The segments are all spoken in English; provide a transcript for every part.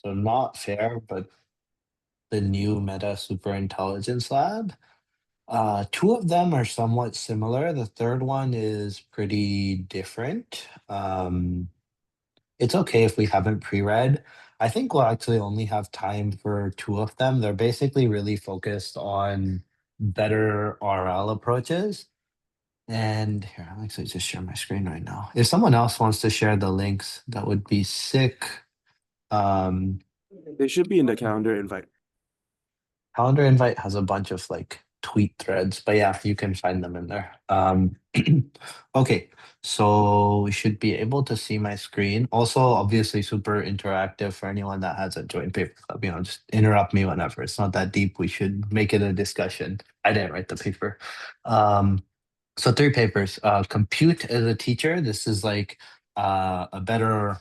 So not fair, but the new Meta Superintelligence Lab. Two of them are somewhat similar. The third one is pretty different. It's okay if we haven't pre-read. I think we'll actually only have time for two of them. They're basically really focused on better RL approaches. And here, I'll actually just share my screen right now. If someone else wants to share the links, that would be sick. Um, They should be in the calendar invite. Calendar invite has a bunch of like tweet threads, but yeah, you can find them in there. Okay, so we should be able to see my screen. Also, obviously, super interactive for anyone that has a joint paper club. Just interrupt me whenever. It's not that deep. We should make it a discussion. I didn't write the paper. Um, so three papers. Compute as a teacher. This is like a better,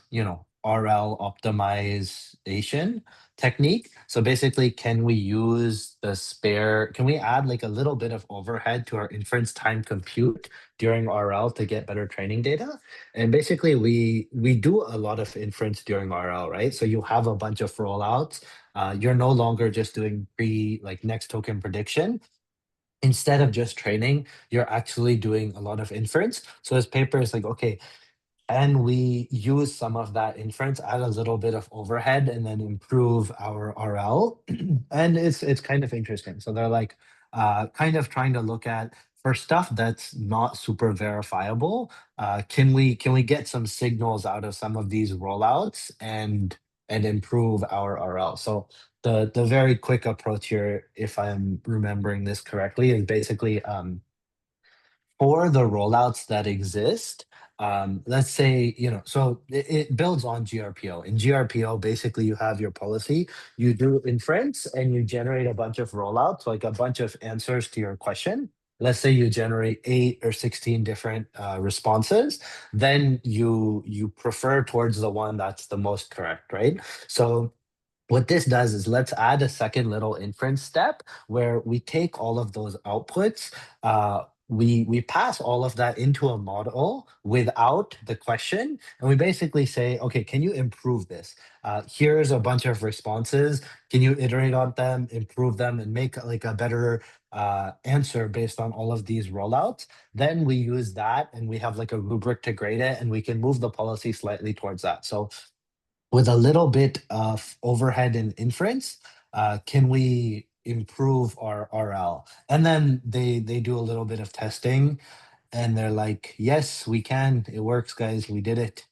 RL optimization technique. So basically, can we add like a little bit of overhead to our inference time compute during RL to get better training data? And basically, we do a lot of inference during RL, right? So you have a bunch of rollouts. You're no longer just doing like next token prediction. Instead of just training, you're actually doing a lot of inference. So his paper is like, okay, and we use some of that inference, add a little bit of overhead, and then improve our RL. And it's kind of interesting. So they're like kind of trying to look at for stuff that's not super verifiable, can we get some signals out of some of these rollouts and improve our RL? So the very quick approach here, if I'm remembering this correctly, is basically for the rollouts that exist, let's say, so it builds on GRPO. In GRPO, basically you have your policy, you do inference and you generate a bunch of rollouts, like a bunch of answers to your question. Let's say you generate 8 or 16 different responses, then you prefer towards the one that's the most correct, right? So what this does is let's add a second little inference step where we take all of those outputs, we pass all of that into a model without the question, and we basically say, okay, can you improve this? Here's a bunch of responses. Can you iterate on them, improve them, and make like a better answer based on all of these rollouts? Then we use that, and we have like a rubric to grade it, and we can move the policy slightly towards that. So with a little bit of overhead and inference, can we improve our RL? And then they do a little bit of testing, and they're like, yes, we can. It works, guys. We did it.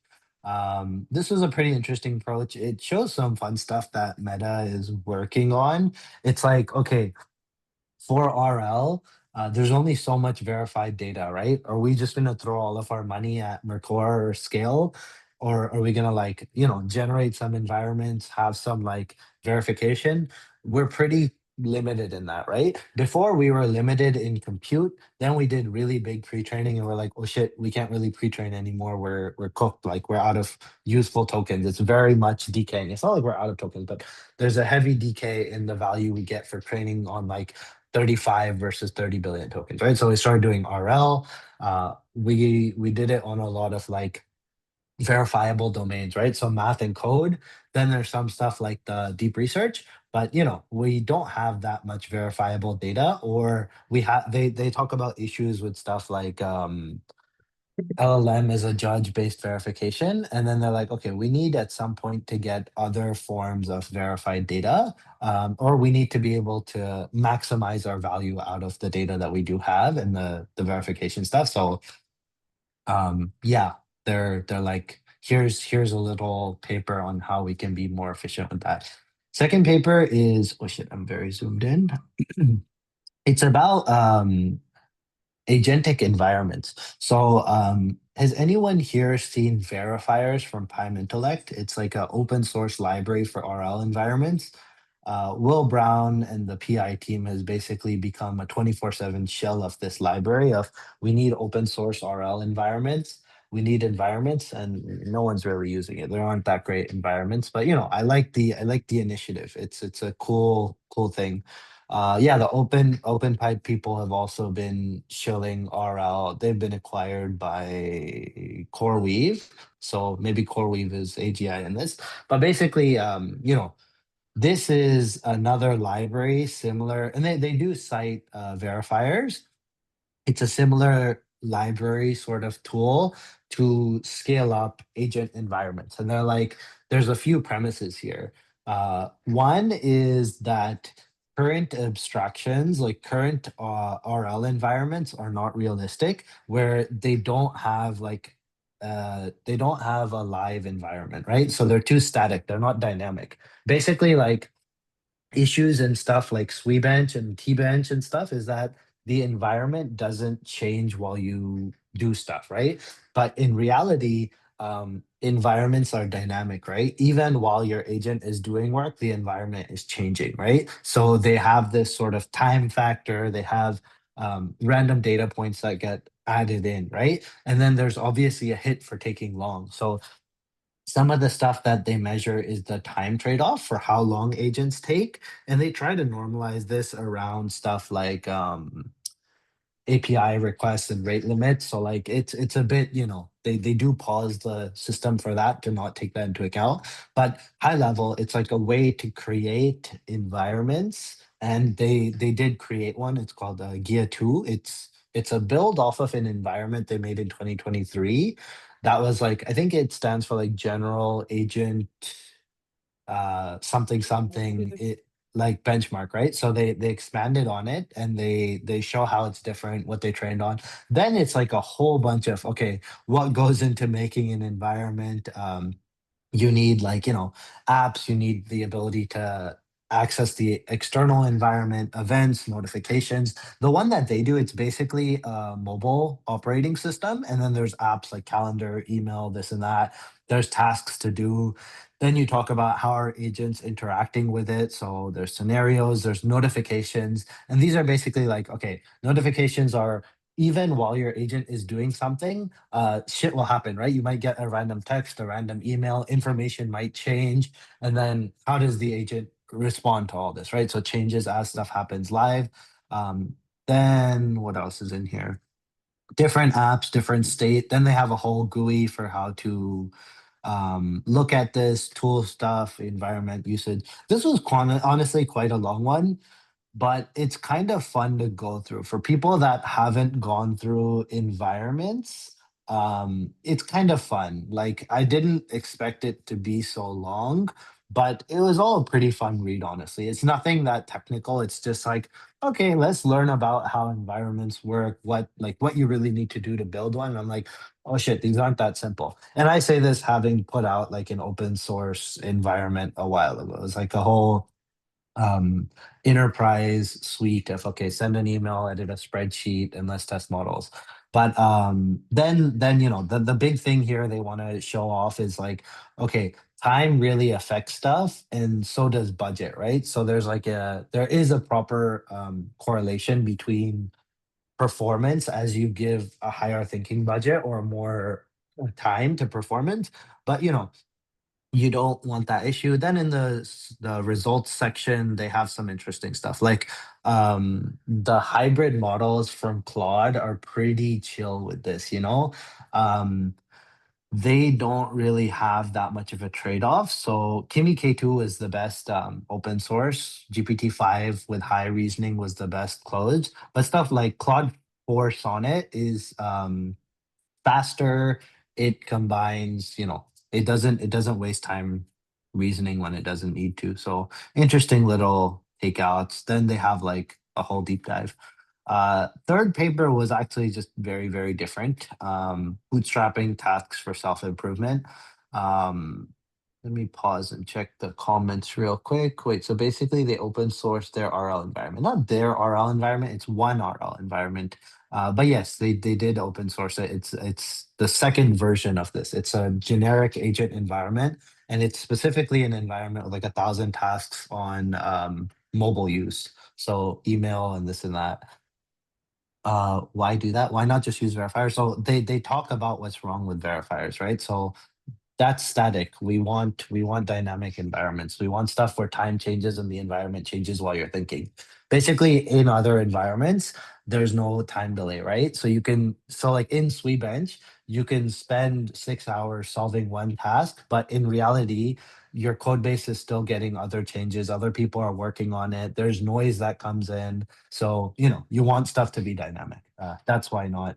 This was a pretty interesting approach. It shows some fun stuff that Meta is working on. It's like, okay, for RL, there's only so much verified data, right? Are we just gonna throw all of our money at Mercor or Scale? Or are we gonna like, generate some environments, have some like verification? We're pretty limited in that, right? Before we were limited in compute, then we did really big pre-training and we're like, oh shit, we can't really pre-train anymore. We're cooked, like we're out of useful tokens. It's very much decaying. It's not like we're out of tokens, but there's a heavy decay in the value we get for training on like 35 versus 30 billion tokens, right? So we started doing RL. We did it on a lot of like verifiable domains, right? So math and code. Then there's some stuff like the deep research, but we don't have that much verifiable data, or we have they talk about issues with stuff like LLM is a judge-based verification, and then they're like, okay, we need at some point to get other forms of verified data, or we need to be able to maximize our value out of the data that we do have and the verification stuff. So, yeah, they're like, here's a little paper on how we can be more efficient with that. Second paper is, oh shit, I'm very zoomed in. It's about agentic environments. So, has anyone here seen verifiers from Pime Intellect? It's like an open source library for RL environments. Will Brown and the PI team has basically become a 24/7 shell of this library of we need open source RL environments. We need environments, and no one's really using it. There aren't that great environments, but I like the initiative. It's a cool thing. Yeah, the OpenPipe people have also been shilling RL. They've been acquired by CoreWeave. So maybe CoreWeave is AGI in this. But basically, this is another library similar, and they do cite verifiers. It's a similar library sort of tool to scale up agent environments. And they're like, there's a few premises here. One is that current abstractions, like current RL environments, are not realistic, where they don't have a live environment, right? So they're too static. They're not dynamic. Basically, like issues and stuff like SWE-bench and T-bench and stuff is that the environment doesn't change while you do stuff, right? But in reality, environments are dynamic, right? Even while your agent is doing work, the environment is changing, right? So they have this sort of time factor, they have random data points that get added in, right? And then there's obviously a hit for taking long. So some of the stuff that they measure is the time trade-off for how long agents take, and they try to normalize this around stuff like API requests and rate limits. So like it's a bit, they do pause the system for that to not take that into account. But high level, it's like a way to create environments. And they did create one. It's called Gia 2. It's a build off of an environment they made in 2023. That was like, I think it stands for like general agent something something it like benchmark, right? So they expanded on it, and they show how it's different, what they trained on. Then it's like a whole bunch of, okay, what goes into making an environment. You need, like, apps. You need the ability to access the external environment, events, notifications. The one that they do, it's basically a mobile operating system, and then there's apps like calendar, email, this and that. There's tasks to do. Then you talk about how are agents interacting with it. So there's scenarios, there's notifications, and these are basically like, okay, notifications are even while your agent is doing something, shit will happen, right? You might get a random text, a random email, information might change. And then how does the agent respond to all this, right? So changes as stuff happens live. Um, then what else is in here? Different apps, different state. Then they have a whole GUI for how to look at this tool stuff, environment usage. This was honestly quite a long one, but it's kind of fun to go through for people that haven't gone through environments. It's kind of fun. Like, I didn't expect it to be so long, but it was all a pretty fun read, honestly. It's nothing that technical. It's just like, okay, let's learn about how environments work, what you really need to do to build one. And I'm like, oh shit, these aren't that simple. And I say this having put out like an open source environment a while ago. It was like a whole um, enterprise suite of, okay, send an email, edit a spreadsheet, and let's test models. But then the big thing here they want to show off is like, okay, time really affects stuff, and so does budget, right? So there is a proper correlation between performance as you give a higher thinking budget or more time to performance. But you don't want that issue. Then in the results section, they have some interesting stuff. Like the hybrid models from Claude are pretty chill with this, Um, they don't really have that much of a trade-off. So Kimi K2 is the best open source. GPT-5 with high reasoning was the best closed. But stuff like Claude 4 Sonnet is faster. It combines, it doesn't waste time reasoning when it doesn't need to. So interesting little takeouts. Then they have like a whole deep dive. Third paper was actually just very, very different. Bootstrapping tasks for self-improvement. Um, Let me pause and check the comments real quick. Wait, so basically they open source their RL environment. Not their RL environment, it's one RL environment. But yes, they did open source it. It's the second version of this. It's a generic agent environment, and it's specifically an environment with like 1,000 tasks on mobile use. So email and this and that. Why do that? Why not just use verifiers? So they talk about what's wrong with verifiers, right? So that's static. We want dynamic environments. We want stuff where time changes and the environment changes while you're thinking. Basically, in other environments, there's no time delay, right? So like in Sweetbench, you can spend 6 hours solving one task, but in reality, your code base is still getting other changes. Other people are working on it. There's noise that comes in. So, you want stuff to be dynamic. That's why not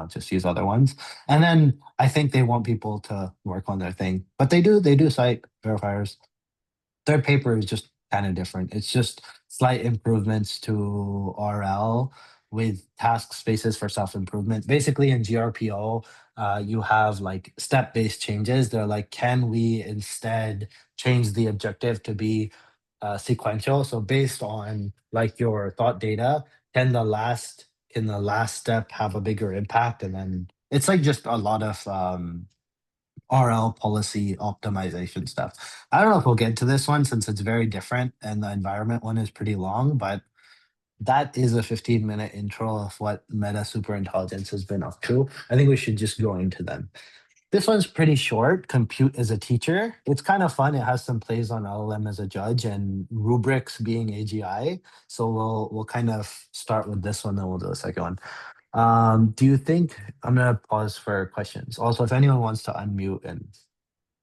just use other ones. And then I think they want people to work on their thing, but they do cite verifiers. Their paper is just kind of different. It's just slight improvements to RL with task spaces for self-improvement. Basically in GRPO, you have like step-based changes. They're like, can we instead change the objective to be sequential? So based on like your thought data, can the last step have a bigger impact? And then it's like just a lot of RL policy optimization stuff. I don't know if we'll get to this one since it's very different and the environment one is pretty long, but that is a 15-minute intro of what Meta Superintelligence has been up to. I think we should just go into them. This one's pretty short. Compute as a teacher. It's kind of fun. It has some plays on LLM as a judge and rubrics being AGI. So we'll kind of start with this one, then we'll do a second one. Do you think I'm gonna pause for questions? Also, if anyone wants to unmute and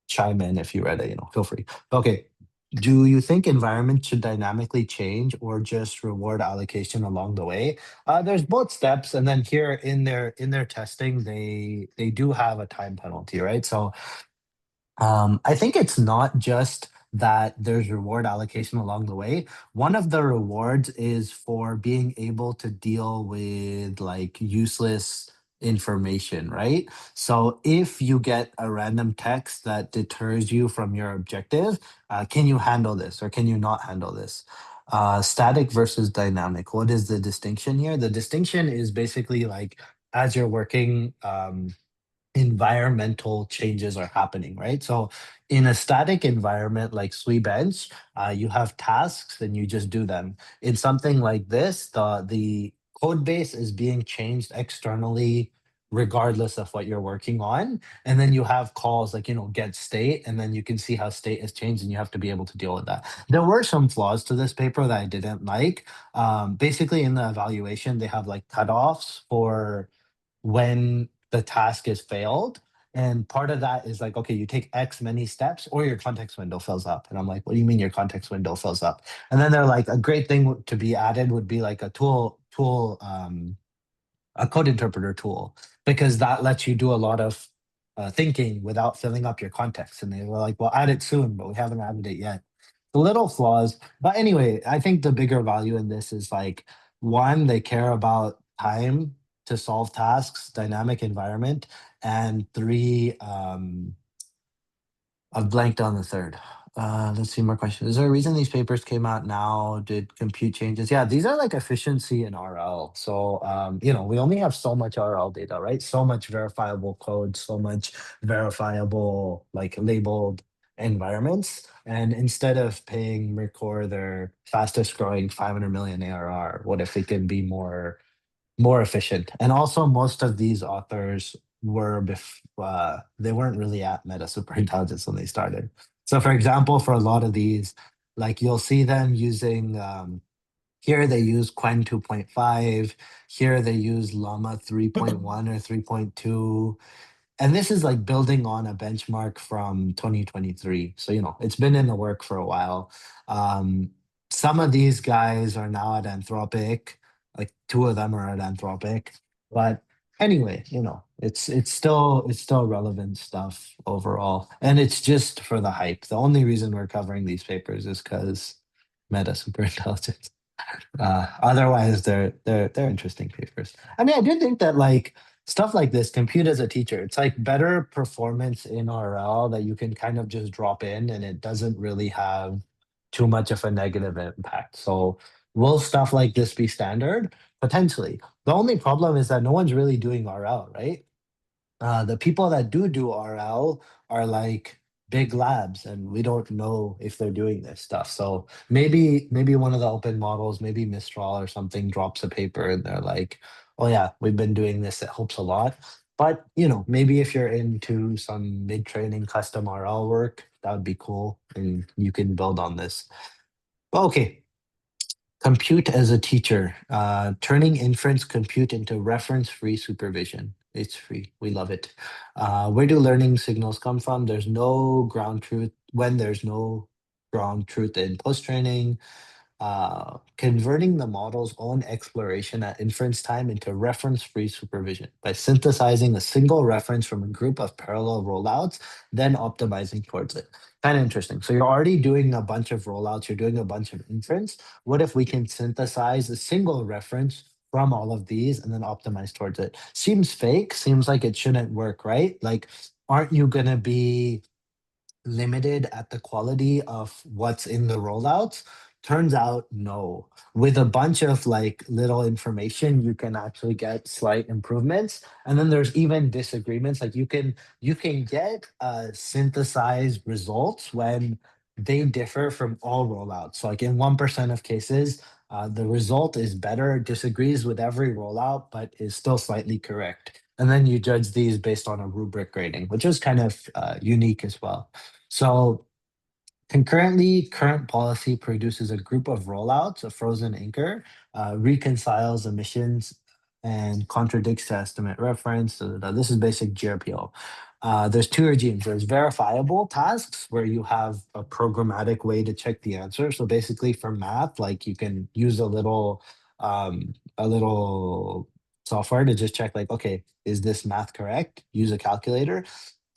chime in if you read it, feel free. Okay. Do you think environment should dynamically change or just reward allocation along the way? There's both steps, and then here in their testing, they do have a time penalty, right? So I think it's not just that there's reward allocation along the way. One of the rewards is for being able to deal with like useless information, right? So if you get a random text that deters you from your objective, can you handle this or can you not handle this? Static versus dynamic. What is the distinction here? The distinction is basically like as you're working, environmental changes are happening, right? So in a static environment like Sweetbench, you have tasks and you just do them. In something like this, the code base is being changed externally regardless of what you're working on. And then you have calls like, get state, and then you can see how state has changed and you have to be able to deal with that. There were some flaws to this paper that I didn't like. Basically in the evaluation, they have like cutoffs for when the task is failed. And part of that is like, okay, you take X many steps or your context window fills up. And I'm like, what do you mean your context window fills up? And then they're like, a great thing to be added would be like a code interpreter tool, because that lets you do a lot of thinking without filling up your context. And they were like, well, add it soon, but we haven't added it yet. The little flaws. But anyway, I think the bigger value in this is like, one, they care about time to solve tasks, dynamic environment, and three, I've blanked on the third. Let's see more questions. Is there a reason these papers came out now? Did compute changes? Yeah, these are like efficiency in RL. So, we only have so much RL data, right? So much verifiable code, so much verifiable, like labeled environments. And instead of paying Mercor their fastest growing 500 million ARR, what if it can be more efficient? And also, most of these authors they weren't really at Meta Superintelligence when they started. So, for example, for a lot of these, like you'll see them using here they use Quen 2.5. Here they use Llama 3.1 or 3.2. And this is like building on a benchmark from 2023. So, it's been in the work for a while. Um, some of these guys are now at Anthropic, like two of them are at Anthropic. But anyway, it's still relevant stuff overall. And it's just for the hype. The only reason we're covering these papers is because Meta Superintelligence. Otherwise, they're interesting papers. I mean, I do think that like stuff like this, compute as a teacher, it's like better performance in RL that you can kind of just drop in, and it doesn't really have too much of a negative impact. So will stuff like this be standard? Potentially. The only problem is that no one's really doing RL, right? The people that do RL are like big labs, and we don't know if they're doing this stuff. So maybe one of the open models, maybe Mistral or something, drops a paper and they're like, "Oh yeah, we've been doing this. It helps a lot." But maybe if you're into some mid-training custom RL work, that would be cool, and you can build on this. Okay, compute as a teacher, turning inference compute into reference-free supervision. It's free. We love it. Where do learning signals come from? There's no ground truth when there's no ground truth in post-training. Converting the model's own exploration at inference time into reference-free supervision by synthesizing a single reference from a group of parallel rollouts, then optimizing towards it. Kind of interesting. So you're already doing a bunch of rollouts, you're doing a bunch of inference. What if we can synthesize a single reference from all of these and then optimize towards it? Seems fake, seems like it shouldn't work, right? Like, aren't you going to be limited at the quality of what's in the rollouts? Turns out, no. With a bunch of like little information, you can actually get slight improvements. And then there's even disagreements. Like you can get synthesized results when they differ from all rollouts. So like in 1% of cases, the result is better, disagrees with every rollout, but is still slightly correct. And then you judge these based on a rubric grading, which is kind of unique as well. So concurrently, current policy produces a group of rollouts, a frozen anchor, reconciles emissions, and contradicts to estimate reference. This is basic GRPO. There's two regimes. There's verifiable tasks where you have a programmatic way to check the answer. So basically for math, like you can use a little software to just check like, okay, is this math correct? Use a calculator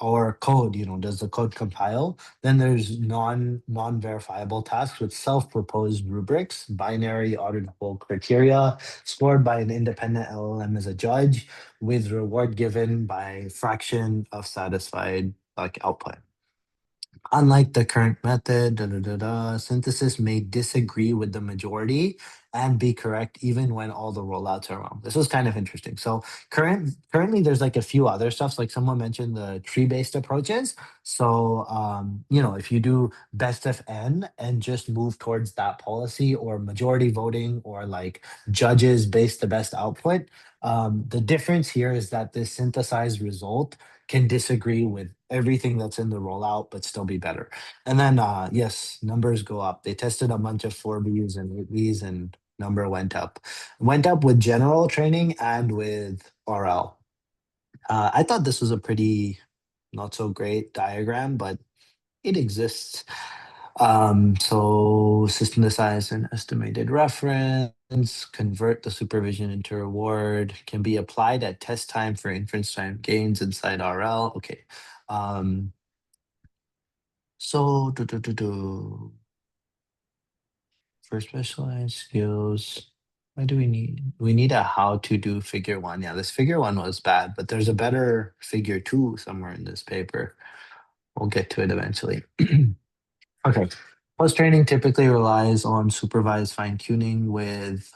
or code, does the code compile? Then there's non-verifiable tasks with self-proposed rubrics, binary auditable criteria, scored by an independent LLM as a judge, with reward given by fraction of satisfied like output. Unlike the current method, synthesis may disagree with the majority and be correct even when all the rollouts are wrong. This was kind of interesting. So currently there's like a few other stuffs, like someone mentioned the tree-based approaches. So if you do best of n and just move towards that policy, or majority voting, or like judges based the best output, the difference here is that this synthesized result can disagree with everything that's in the rollout, but still be better. And then, yes, numbers go up. They tested a bunch of 4Bs and 8Bs, and number went up. Went up with general training and with RL. I thought this was a pretty not so great diagram, but it exists. So systematize an estimated reference, convert the supervision into reward, can be applied at test time for inference time gains inside RL. Okay. Um, so for specialized skills, what do we need? We need a how to do figure one. Yeah, this figure one was bad, but there's a better figure two somewhere in this paper. We'll get to it eventually. Okay. Post training typically relies on supervised fine tuning with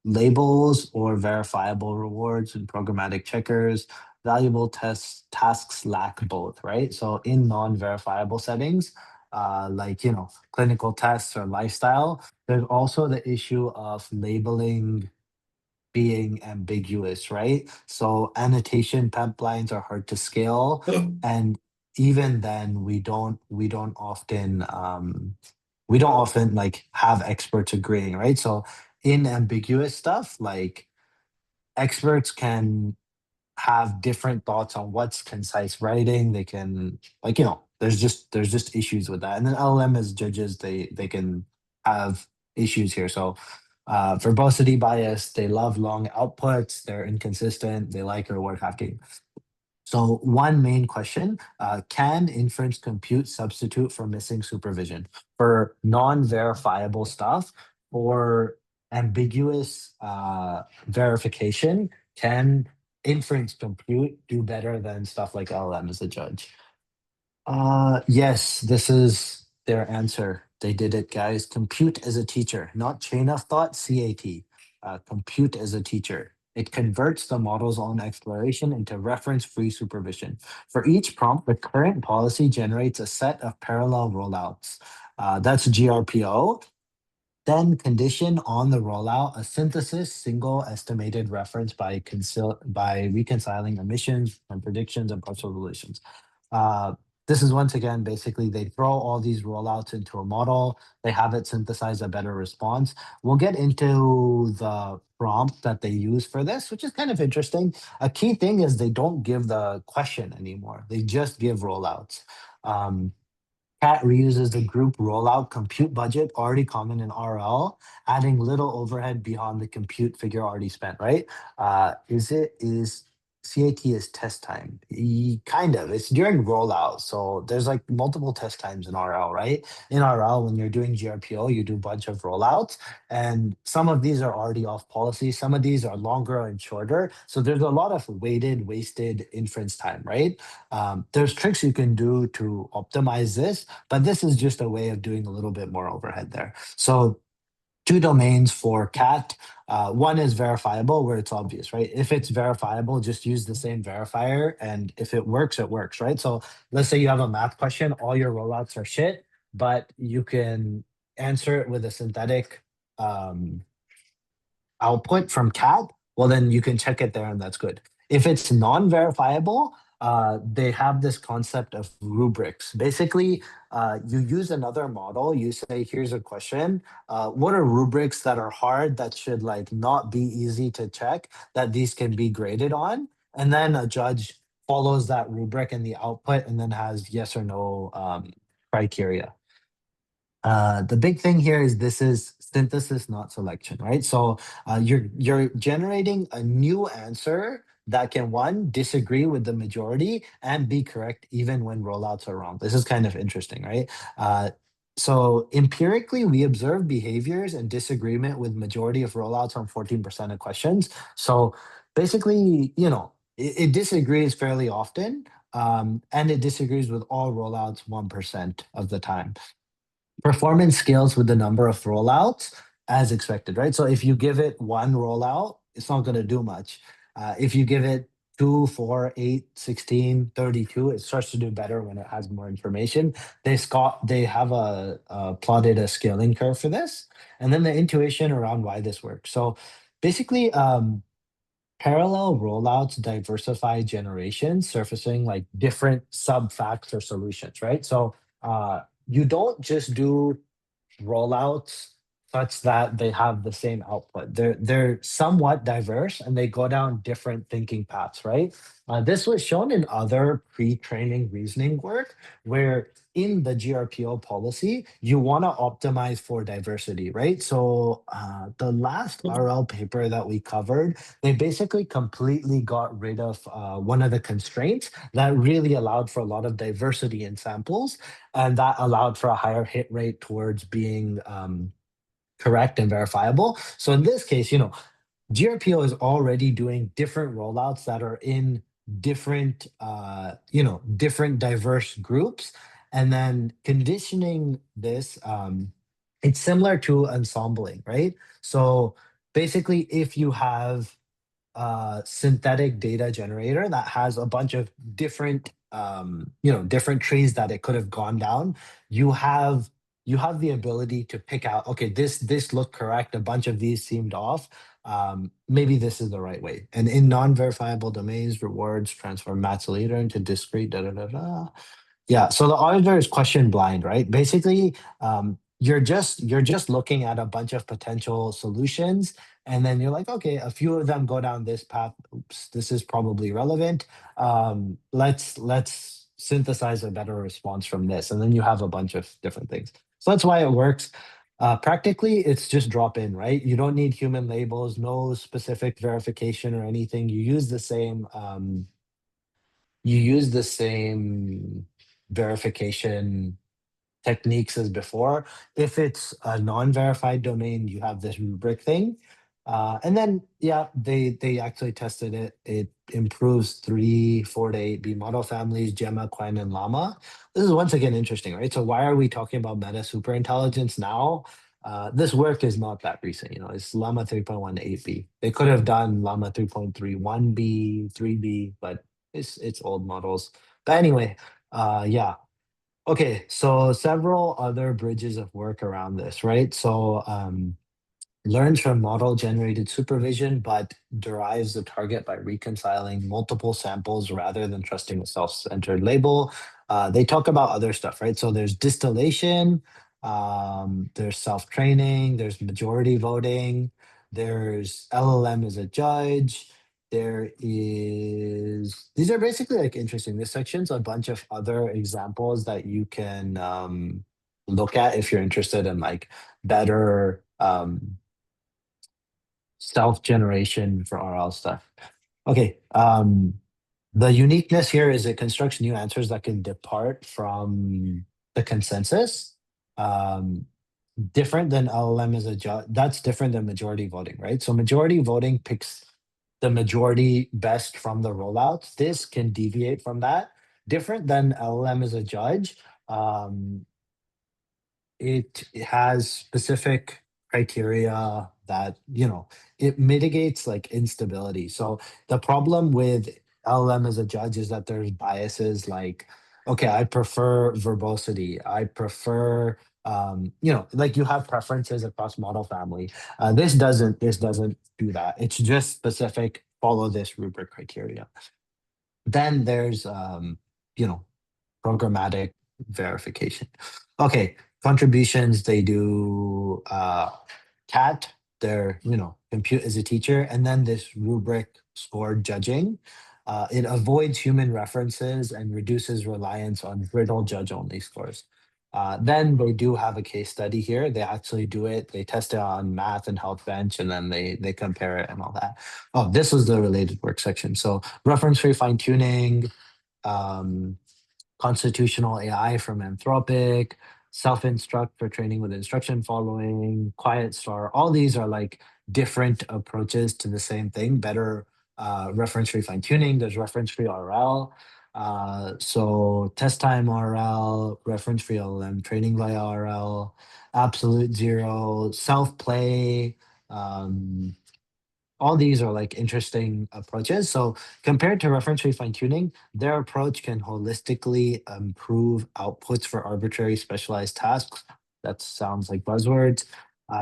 labels or verifiable rewards and programmatic checkers. Valuable tasks lack both, right? So in non-verifiable settings, like clinical tests or lifestyle, there's also the issue of labeling being ambiguous, right? So annotation pipelines are hard to scale, and even then, we don't often like have experts agreeing, right? So in ambiguous stuff, like experts can have different thoughts on what's concise writing. They can like there's just issues with that. And then LLM as judges, they can have issues here. So verbosity bias, they love long outputs, they're inconsistent, they like reward hacking. So one main question, can inference compute substitute for missing supervision? For non-verifiable stuff or ambiguous verification, can inference compute do better than stuff like LLM as a judge? Yes, this is their answer. They did it, guys. Compute as a teacher, not chain of thought, CAT. Compute as a teacher. It converts the model's own exploration into reference-free supervision. For each prompt, the current policy generates a set of parallel rollouts. That's GRPO. then condition on the rollout a synthesis single estimated reference by reconciling emissions and predictions and partial relations. Uh, this is once again, basically they throw all these rollouts into a model, they have it synthesize a better response. We'll get into the prompt that they use for this, which is kind of interesting. A key thing is they don't give the question anymore. They just give rollouts. Um, Cat reuses the group rollout compute budget already common in RL, adding little overhead beyond the compute figure already spent, right? Is CAT is test time? Kind of. It's during rollout. So there's like multiple test times in RL, right? In RL, when you're doing GRPO, you do a bunch of rollouts, and some of these are already off policy. Some of these are longer and shorter. So there's a lot of wasted inference time, right? There's tricks you can do to optimize this, but this is just a way of doing a little bit more overhead there. So two domains for cat. One is verifiable, where it's obvious, right? If it's verifiable, just use the same verifier, and if it works, right? So let's say you have a math question, all your rollouts are shit, but you can answer it with a synthetic um, output from cat, well, then you can check it there and that's good. If it's non-verifiable, they have this concept of rubrics. Basically, you use another model. You say, here's a question. What are rubrics that are hard, that should like not be easy to check, that these can be graded on? And then a judge follows that rubric in the output and then has yes or no criteria. The big thing here is this is synthesis, not selection, right? So you're generating a new answer that can, one, disagree with the majority and be correct even when rollouts are wrong. This is kind of interesting, right? So empirically, we observe behaviors and disagreement with majority of rollouts on 14% of questions. So basically, it disagrees fairly often, and it disagrees with all rollouts 1% of the time. Performance scales with the number of rollouts as expected, right? So if you give it one rollout, it's not going to do much. If you give it 2, 4, 8, 16, 32, it starts to do better when it has more information. They have plotted a scaling curve for this, and then the intuition around why this works. So basically, parallel rollouts diversify generations, surfacing like different sub facts or solutions, right? So you don't just do rollouts such that they have the same output. They're somewhat diverse and they go down different thinking paths, right? This was shown in other pre-training reasoning work where in the GRPO policy, you want to optimize for diversity, right? So the last RL paper that we covered, they basically completely got rid of one of the constraints that really allowed for a lot of diversity in samples, and that allowed for a higher hit rate towards being correct and verifiable. So in this case, GRPO is already doing different rollouts that are in different diverse groups, and then conditioning this. It's similar to ensembling, right? So basically, if you have synthetic data generator that has a bunch of different trees that it could have gone down, you have the ability to pick out, okay, this looked correct, a bunch of these seemed off, maybe this is the right way. And in non-verifiable domains, rewards transform maths later into discrete da da da da. Yeah, so the auditor is question blind, right? Basically, you're just looking at a bunch of potential solutions, and then you're like, okay, a few of them go down this path. Oops, this is probably relevant. Let's synthesize a better response from this, and then you have a bunch of different things. So that's why it works. Practically, it's just drop in, right? You don't need human labels, no specific verification or anything. You use the same verification techniques as before. If it's a non-verified domain, you have this rubric thing. And then, yeah, they actually tested it. It improves 3, 4 to 8 B model families, Gemma, Quen, and Llama. This is once again interesting, right? So why are we talking about meta superintelligence now? This work is not that recent, it's Llama 3.1 to 8B. They could have done Llama 3.3 1B, 3B, but it's old models. But anyway, yeah, Okay, so several other bridges of work around this, right? So learns from model-generated supervision, but derives the target by reconciling multiple samples rather than trusting a self-centered label. They talk about other stuff, right? So there's distillation, there's self-training, there's majority voting, there's LLM as a judge. These are basically like interesting. This section's a bunch of other examples that you can look at if you're interested in like better self-generation for RL stuff. Okay, the uniqueness here is it constructs new answers that can depart from the consensus. Um, Different than LLM is a judge. That's different than majority voting, right? So majority voting picks the majority best from the rollouts. This can deviate from that. Different than LLM is a judge. Um, it has specific criteria that it mitigates like instability. So the problem with LLM as a judge is that there's biases like, okay, I prefer verbosity, I prefer like you have preferences across model family. This doesn't do that. It's just specific, follow this rubric criteria. Then there's you know programmatic verification. Okay, contributions, they do CAT, their, compute as a teacher, and then this rubric scored judging. It avoids human references and reduces reliance on brittle judge-only scores. Then they do have a case study here. They actually do it. They test it on math and health bench, and then they compare it and all that. Oh, this was the related work section. So reference-free fine-tuning, um, constitutional AI from Anthropic, self-instruct for training with instruction following, quiet star. All these are like different approaches to the same thing. Better reference-free fine-tuning. There's reference-free RL. So test time RL, reference-free LLM, training via RL, absolute zero, self-play. Um, all these are like interesting approaches. So compared to reference-free fine-tuning, their approach can holistically improve outputs for arbitrary specialized tasks. That sounds like buzzwords.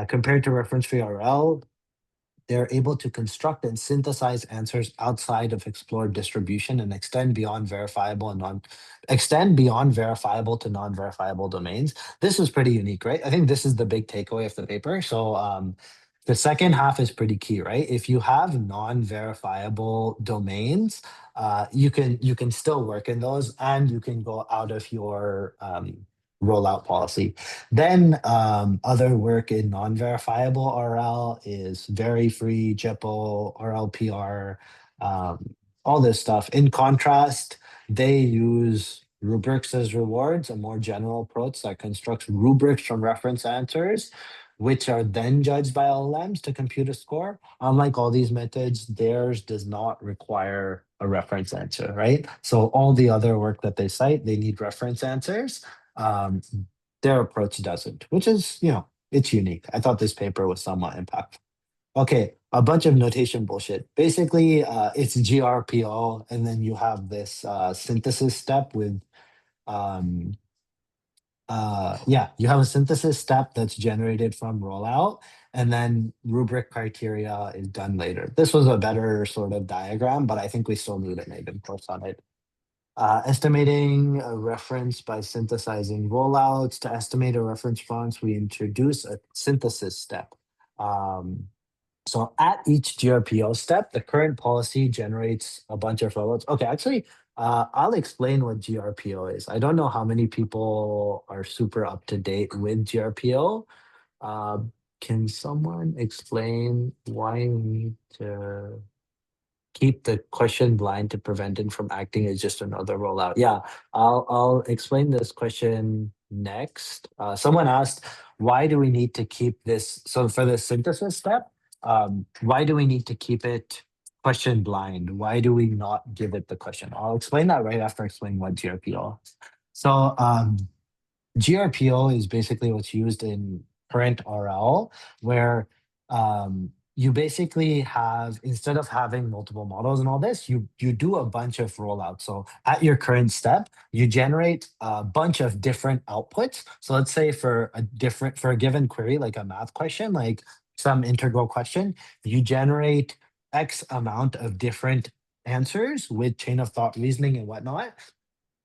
Compared to reference-free RL, they're able to construct and synthesize answers outside of explored distribution and extend beyond verifiable to non-verifiable domains. This is pretty unique, right? I think this is the big takeaway of the paper. So the second half is pretty key, right? If you have non-verifiable domains, you can still work in those, and you can go out of your rollout policy. Then other work in non-verifiable RL is very free, JEPO, RLPR, all this stuff. In contrast, they use rubrics as rewards, a more general approach that constructs rubrics from reference answers, which are then judged by LLMs to compute a score. Unlike all these methods, theirs does not require a reference answer, right? So all the other work that they cite, they need reference answers. Um, their approach doesn't, which is, it's unique. I thought this paper was somewhat impactful. Okay, a bunch of notation bullshit. Basically, it's GRPO, and then you have this synthesis step with, um, you have a synthesis step that's generated from rollout, and then rubric criteria is done later. This was a better sort of diagram, but I think we still need an even course on it. Estimating a reference by synthesizing rollouts. To estimate a reference response, we introduce a synthesis step. Um, so at each GRPO step, the current policy generates a bunch of rollouts. Okay, actually, I'll explain what GRPO is. I don't know how many people are super up to date with GRPO. Uh, can someone explain why we need to keep the question blind to prevent it from acting as just another rollout? Yeah, I'll explain this question next. Someone asked, why do we need to keep this? So for the synthesis step, why do we need to keep it question blind? Why do we not give it the question? I'll explain that right after explaining what GRPO is. So GRPO is basically what's used in current RL, where you basically have, instead of having multiple models and all this, you do a bunch of rollouts. So at your current step, you generate a bunch of different outputs. So let's say for a given query, like a math question, like some integral question, you generate X amount of different answers with chain of thought reasoning and whatnot.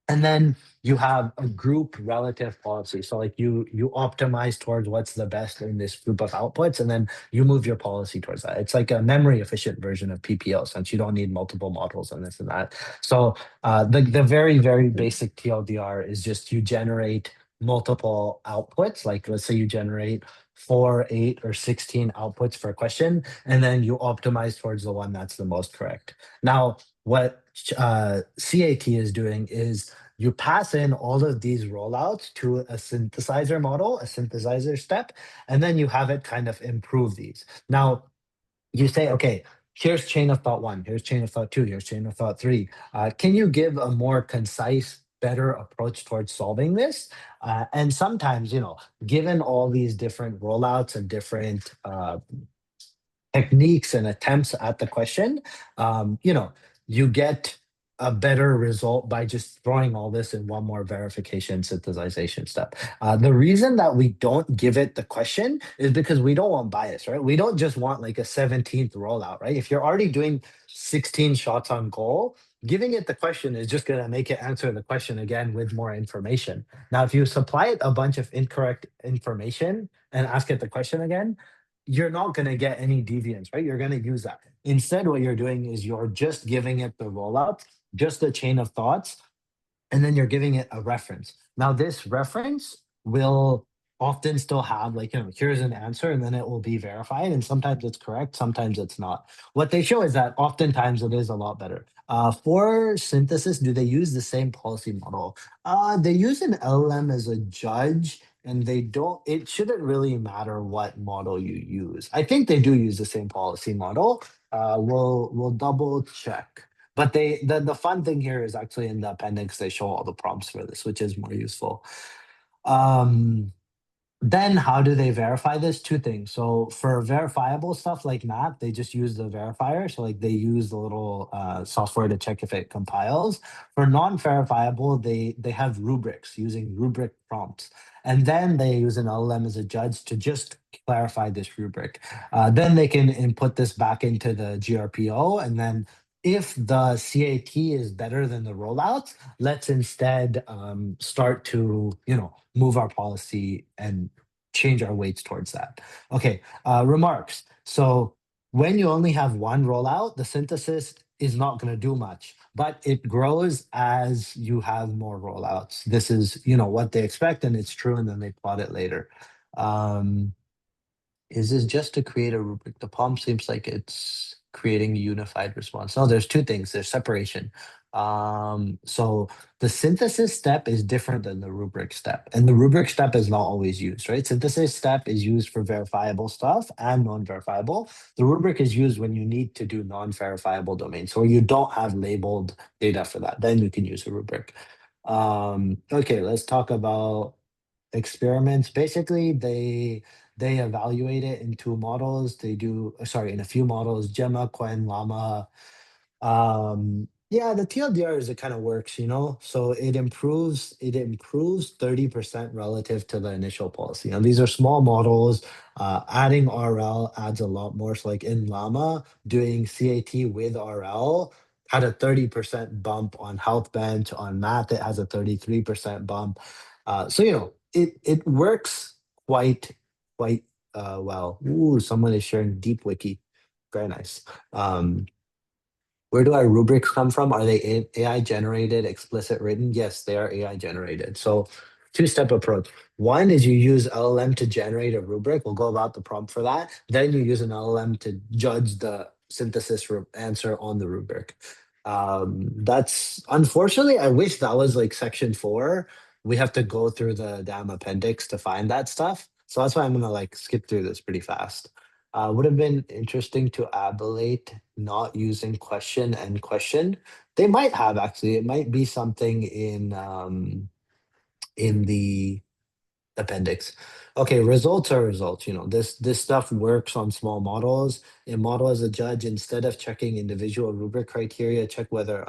And then you have a group relative policy. So like you optimize towards what's the best in this group of outputs, and then you move your policy towards that. It's like a memory efficient version of PPO, since you don't need multiple models and this and that. So the very basic TLDR is just you generate multiple outputs. Like let's say you generate 4, 8, or 16 outputs for a question, and then you optimize towards the one that's the most correct. Now, what CAT is doing is you pass in all of these rollouts to a synthesizer model, a synthesizer step, and then you have it kind of improve these. Now, you say, okay, here's chain of thought one, here's chain of thought two, here's chain of thought three. Can you give a more concise, better approach towards solving this? And sometimes, given all these different rollouts and different techniques and attempts at the question, you get a better result by just throwing all this in one more verification synthesization step. The reason that we don't give it the question is because we don't want bias, right? We don't just want like a 17th rollout, right? If you're already doing 16 shots on goal, giving it the question is just going to make it answer the question again with more information. Now, if you supply it a bunch of incorrect information and ask it the question again, you're not going to get any deviance, right? You're going to use that. Instead, what you're doing is you're just giving it the rollout, just a chain of thoughts, and then you're giving it a reference. Now, this reference will often still have like, here's an answer, and then it will be verified. And sometimes it's correct, sometimes it's not. What they show is that oftentimes it is a lot better. For synthesis, do they use the same policy model? They use an LLM as a judge, and it shouldn't really matter what model you use. I think they do use the same policy model. We'll double check. But the fun thing here is actually in the appendix, they show all the prompts for this, which is more useful. Um, then how do they verify this? Two things. So for verifiable stuff like math, they just use the verifier. So like they use the little software to check if it compiles. For non-verifiable, they have rubrics using rubric prompts. And then they use an LLM as a judge to just clarify this rubric. Then they can input this back into the GRPO. And then if the CAT is better than the rollout, let's instead start to, move our policy and change our weights towards that. Okay, remarks. So when you only have one rollout, the synthesis is not going to do much, but it grows as you have more rollouts. This is, what they expect, and it's true, and then they plot it later. Um, is this just to create a rubric? The POM seems like it's creating a unified response. No, there's two things. There's separation. So the synthesis step is different than the rubric step, and the rubric step is not always used, right? Synthesis step is used for verifiable stuff and non-verifiable. The rubric is used when you need to do non-verifiable domains, so you don't have labeled data for that. Then you can use a rubric. Okay, let's talk about experiments. Basically, they evaluate it in two models. They do, sorry, in a few models, Gemma, Quen, Llama. Yeah, the TLDR is it kind of works, so it improves 30% relative to the initial policy. Now these are small models. Adding RL adds a lot more. So like in Llama, doing CAT with RL had a 30% bump on health bench. On math, it has a 33% bump. So it works quite well. Ooh, someone is sharing deep wiki. Very nice. Where do our rubrics come from? Are they AI generated, explicit written? Yes, they are AI generated. So two-step approach. One is you use LLM to generate a rubric. We'll go about the prompt for that. Then you use an LLM to judge the synthesis answer on the rubric. That's unfortunately, I wish that was like section 4. We have to go through the damn appendix to find that stuff. So that's why I'm gonna like skip through this pretty fast. Would have been interesting to ablate not using question and question. They might have actually. It might be something in the appendix. Okay, results are results. This stuff works on small models. A model as a judge, instead of checking individual rubric criteria, check whether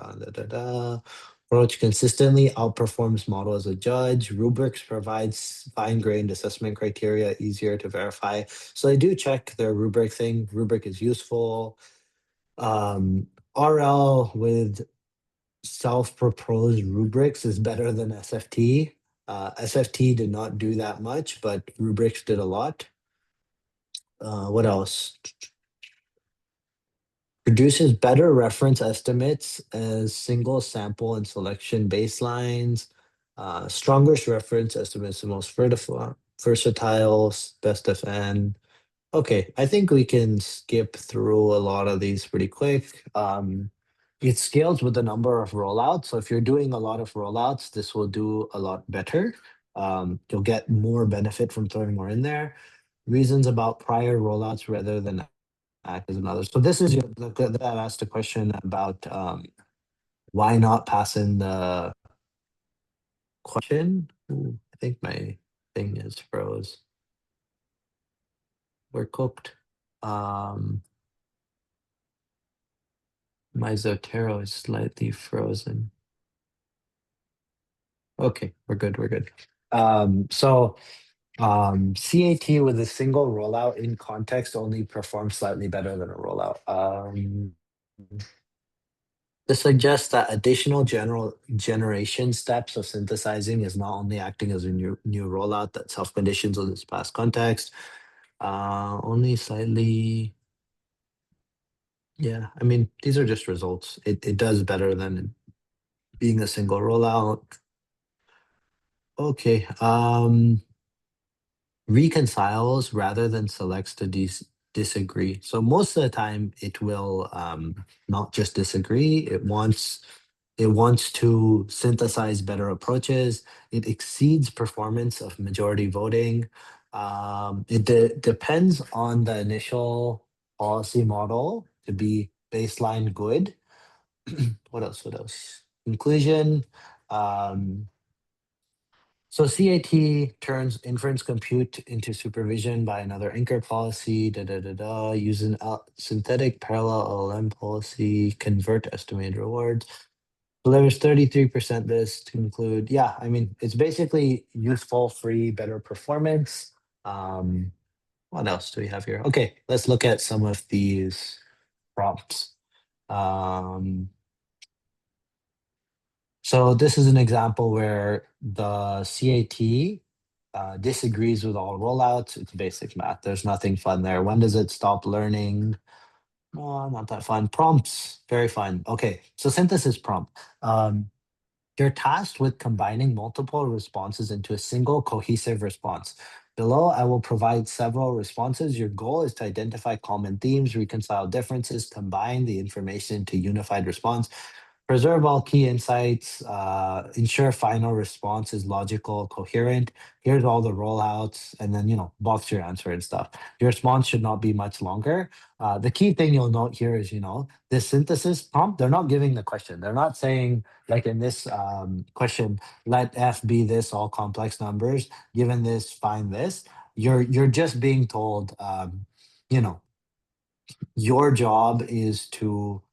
approach consistently outperforms model as a judge. Rubrics provides fine-grained assessment criteria, easier to verify. So I do check their rubric thing. Rubric is useful. Um, RL with self-proposed rubrics is better than SFT. SFT did not do that much, but rubrics did a lot. What else? Produces better reference estimates as single sample and selection baselines. Strongest reference estimates, the most versatile, best of n. Okay, I think we can skip through a lot of these pretty quick. It scales with the number of rollouts. So if you're doing a lot of rollouts, this will do a lot better. You'll get more benefit from throwing more in there. Reasons about prior rollouts rather than act as another. So this is that asked a question about why not pass in the question. Ooh, I think my thing is froze. We're cooked. My Zotero is slightly frozen. Okay, we're good, we're good. CAT with a single rollout in context only performs slightly better than a rollout. This suggests that additional generation steps of synthesizing is not only acting as a new rollout that self-conditions on its past context, only slightly. Yeah, I mean, these are just results. It does better than being a single rollout. Okay, reconciles rather than selects to disagree. So most of the time it will not just disagree, it wants to synthesize better approaches. It exceeds performance of majority voting. It depends on the initial policy model to be baseline good. What else? What else? Conclusion. So CAT turns inference compute into supervision by another anchor policy, using synthetic parallel LLM policy, convert estimated rewards. Delivers 33% this to include, yeah, I mean, it's basically useful, free, better performance. What else do we have here? Okay, let's look at some of these prompts. Um, so this is an example where the CAT disagrees with all rollouts. It's basic math. There's nothing fun there. When does it stop learning? Oh, not that fun. Prompts, very fun. Okay, so synthesis prompt. You're tasked with combining multiple responses into a single cohesive response. Below, I will provide several responses. Your goal is to identify common themes, reconcile differences, combine the information into unified response, preserve all key insights, ensure final response is logical, coherent. Here's all the rollouts, and then, box your answer and stuff. Your response should not be much longer. The key thing you'll note here is, this synthesis prompt, they're not giving the question. They're not saying, like in this question, let F be this, all complex numbers, given this, find this. You're just being told, you know, your job is to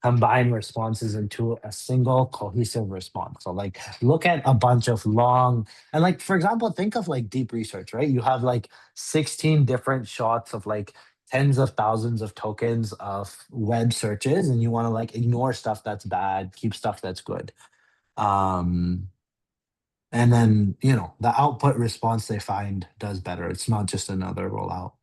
combine responses into a single cohesive response. So like look at a bunch of long and like for example, think of like deep research, right? You have like 16 different shots of like tens of thousands of tokens of web searches and you want to like ignore stuff that's bad, keep stuff that's good. Um and then, the output response they find does better. It's not just another rollout.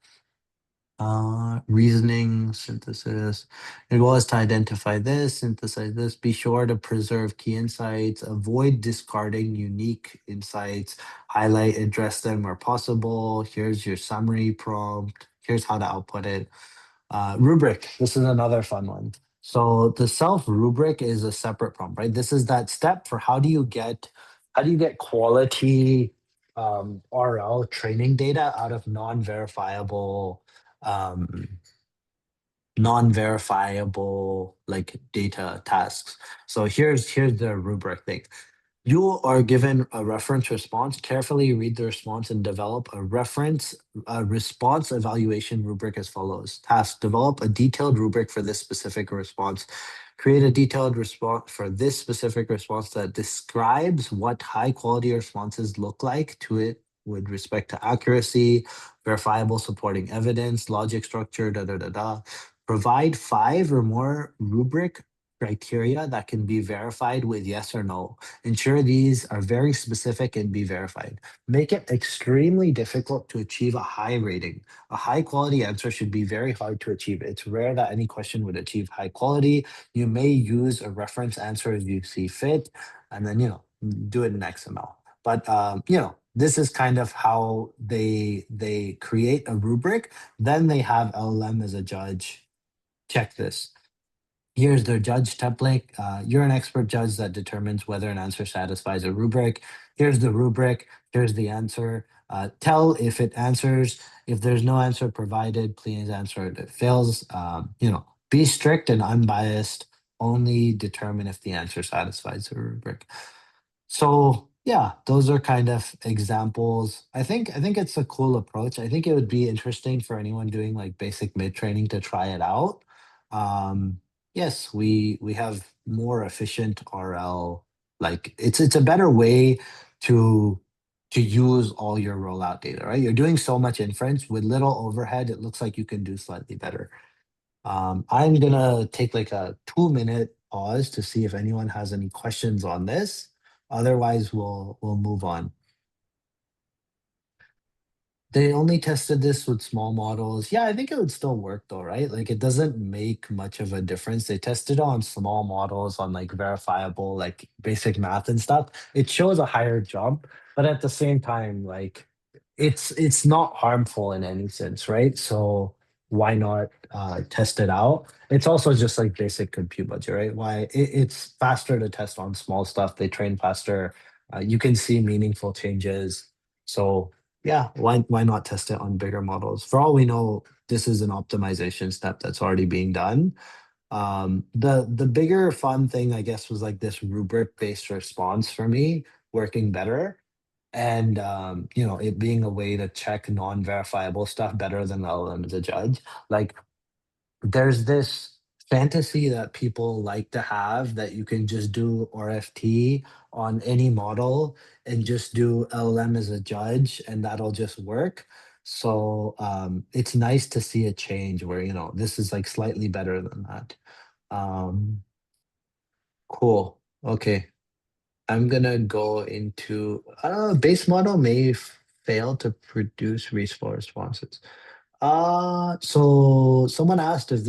Reasoning, synthesis. Your goal is to identify this, synthesize this. Be sure to preserve key insights, avoid discarding unique insights, highlight, address them where possible. Here's your summary prompt. Here's how to output it. Rubric, this is another fun one. So the self rubric is a separate prompt, right? This is that step for how do you get quality RL training data out of um, non-verifiable like data tasks. So here's the rubric thing. You are given a reference response. Carefully read the response and develop a response evaluation rubric as follows. Task: develop a detailed rubric for this specific response. Create a detailed response for this specific response that describes what high quality responses look like to it with respect to accuracy, verifiable supporting evidence, logic structure, da da da da. Provide 5 or more rubric criteria that can be verified with yes or no. Ensure these are very specific and be verified. Make it extremely difficult to achieve a high rating. A high quality answer should be very hard to achieve. It's rare that any question would achieve high quality. You may use a reference answer as you see fit, and then, do it in XML. But, this is kind of how they create a rubric. Then they have LLM as a judge. Check this. Here's their judge template. You're an expert judge that determines whether an answer satisfies a rubric. Here's the rubric. Here's the answer. Tell if it answers. If there's no answer provided, please answer it. If it fails, be strict and unbiased. Only determine if the answer satisfies the rubric. So yeah, those are kind of examples. I think it's a cool approach. I think it would be interesting for anyone doing like basic mid training to try it out. Um, yes, we have more efficient RL. Like it's a better way to to use all your rollout data, right? You're doing so much inference with little overhead. It looks like you can do slightly better. I'm gonna take like a 2 minute pause to see if anyone has any questions on this. Otherwise, we'll move on. They only tested this with small models. Yeah, I think it would still work though, right? Like it doesn't make much of a difference. They tested on small models on like verifiable, like basic math and stuff. It shows a higher jump, but at the same time, like it's not harmful in any sense, right? So why not test it out? It's also just like basic compute budget, right? It's faster to test on small stuff. They train faster. You can see meaningful changes. So yeah, why not test it on bigger models? For all we know, this is an optimization step that's already being done. The bigger fun thing, I guess, was like this rubric-based response for me working better. And it being a way to check non-verifiable stuff better than the LLM as a judge. Like there's this fantasy that people like to have that you can just do RFT on any model and just do LLM as a judge and that'll just work. So it's nice to see a change where, this is like slightly better than that. Um, cool. Okay. I'm gonna go into base model may fail to produce reasonable responses. So someone asked if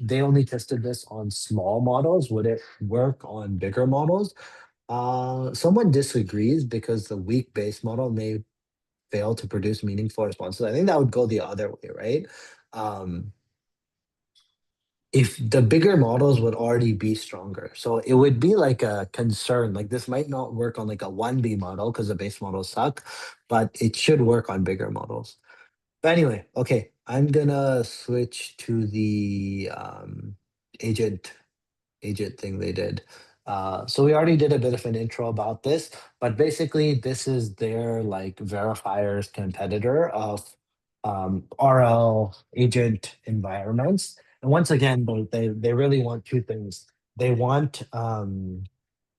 they only tested this on small models, would it work on bigger models? Someone disagrees because the weak base model may fail to produce meaningful responses. I think that would go the other way, right? Um, if the bigger models would already be stronger. So it would be like a concern. Like this might not work on like a 1B model because the base models suck, but it should work on bigger models. But anyway, okay, I'm gonna switch to the agent agent thing they did. So we already did a bit of an intro about this, but basically this is their like verifier's competitor of RL agent environments. And once again, they really want 2 things. They want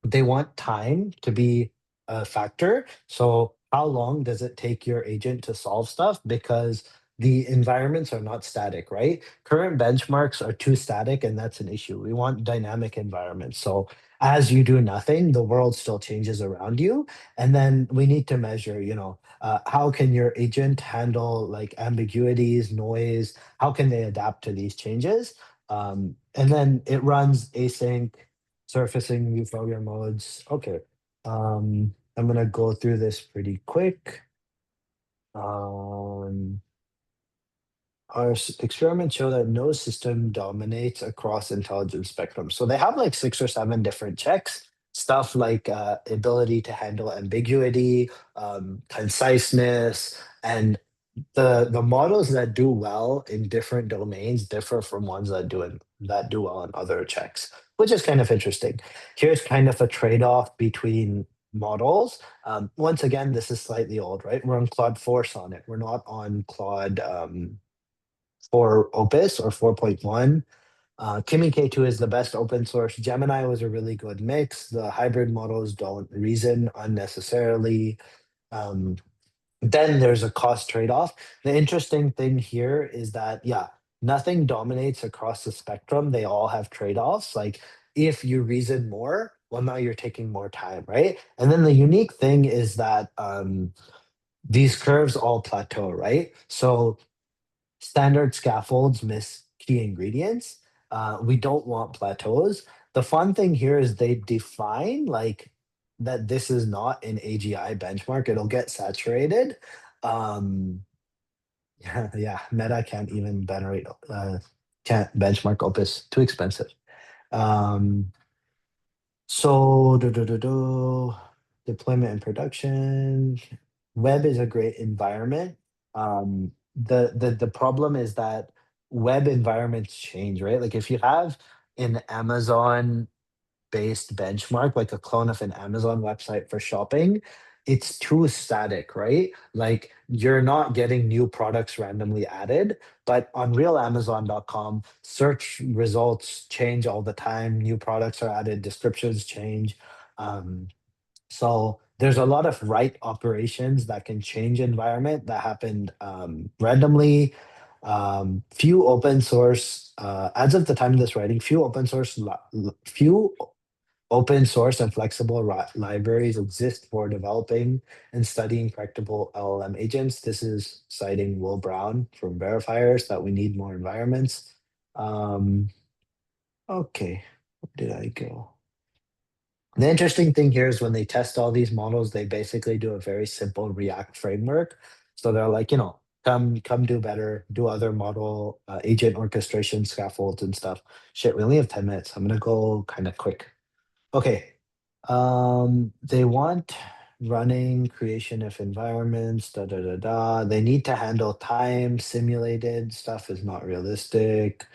they want time to be a factor. So how long does it take your agent to solve stuff? Because the environments are not static, right? Current benchmarks are too static, and that's an issue. We want dynamic environments. So as you do nothing, the world still changes around you. And then we need to measure, how can your agent handle like ambiguities, noise? How can they adapt to these changes? And then it runs async surfacing new program modes. Okay. I'm gonna go through this pretty quick. Um, our experiments show that no system dominates across intelligence spectrum. So they have like 6 or 7 different checks, stuff like ability to handle ambiguity, conciseness, and the models that do well in different domains differ from ones that do well in other checks, which is kind of interesting. Here's kind of a trade-off between models. Once again, this is slightly old, right? We're on Claude 4 Sonnet. We're not on Claude 4 Opus or 4.1. Kimi K2 is the best open source. Gemini was a really good mix. The hybrid models don't reason unnecessarily. Um, then there's a cost trade-off. The interesting thing here is that, yeah, nothing dominates across the spectrum. They all have trade-offs. Like if you reason more, well, now you're taking more time, right? And then the unique thing is that these curves all plateau, right? So standard scaffolds miss key ingredients. We don't want plateaus. The fun thing here is they define like that this is not an AGI benchmark. It'll get saturated. Um, yeah, Meta can't even venerate, can't benchmark Opus. Too expensive. Um, so deployment and production. Web is a great environment. The problem is that web environments change, right? Like if you have an Amazon based benchmark, like a clone of an Amazon website for shopping, it's too static, right? Like you're not getting new products randomly added, but on realamazon.com, search results change all the time. New products are added, descriptions change. Um, so there's a lot of write operations that can change environment that happened randomly. Few open source, as of the time of this writing, few open source and flexible libraries exist for developing and studying correctable LLM agents. This is citing Will Brown from verifiers that we need more environments. Um, okay, where did I go? The interesting thing here is when they test all these models, they basically do a very simple React framework. So they're like, come do better, do other model agent orchestration scaffolds and stuff. Shit, we only have 10 minutes. I'm gonna go kind of quick. Okay. They want running creation of environments, da da da da. They need to handle time, simulated stuff is not realistic.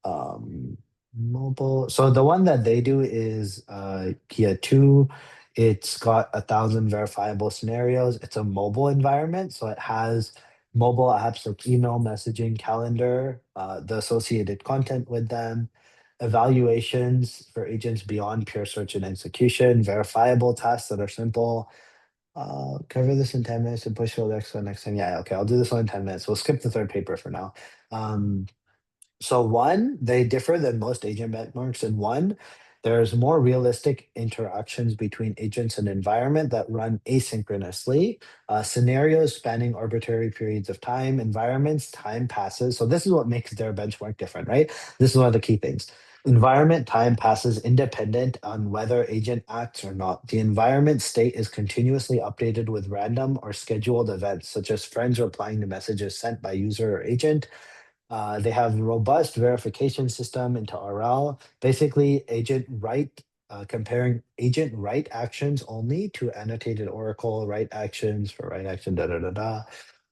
Um, Mobile. So the one that they do is Kia 2. It's got 1,000 verifiable scenarios. It's a mobile environment, so it has mobile apps like email, messaging, calendar, the associated content with them, evaluations for agents beyond pure search and execution, verifiable tasks that are simple. Cover this in 10 minutes and push for the next time. Yeah, okay, I'll do this one in 10 minutes. We'll skip the third paper for now. So one, they differ than most agent benchmarks in one, there's more realistic interactions between agents and environment that run asynchronously. Scenarios spanning arbitrary periods of time, environments, time passes. So this is what makes their benchmark different, right? This is one of the key things. Environment time passes independent on whether agent acts or not. The environment state is continuously updated with random or scheduled events, such as friends replying to messages sent by user or agent. They have robust verification system into RL. Basically, agent write, comparing agent write actions only to annotated Oracle write actions for write action, da da da da.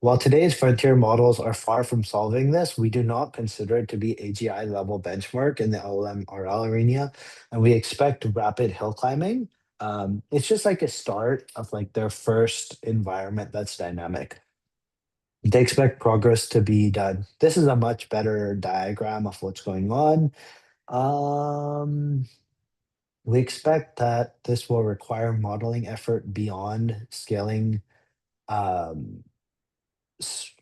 While today's frontier models are far from solving this, we do not consider it to be AGI level benchmark in the LLM RL arena, and we expect rapid hill climbing. It's just like a start of like their first environment that's dynamic. They expect progress to be done. This is a much better diagram of what's going on. Um, we expect that this will require modeling effort beyond scaling, um, s-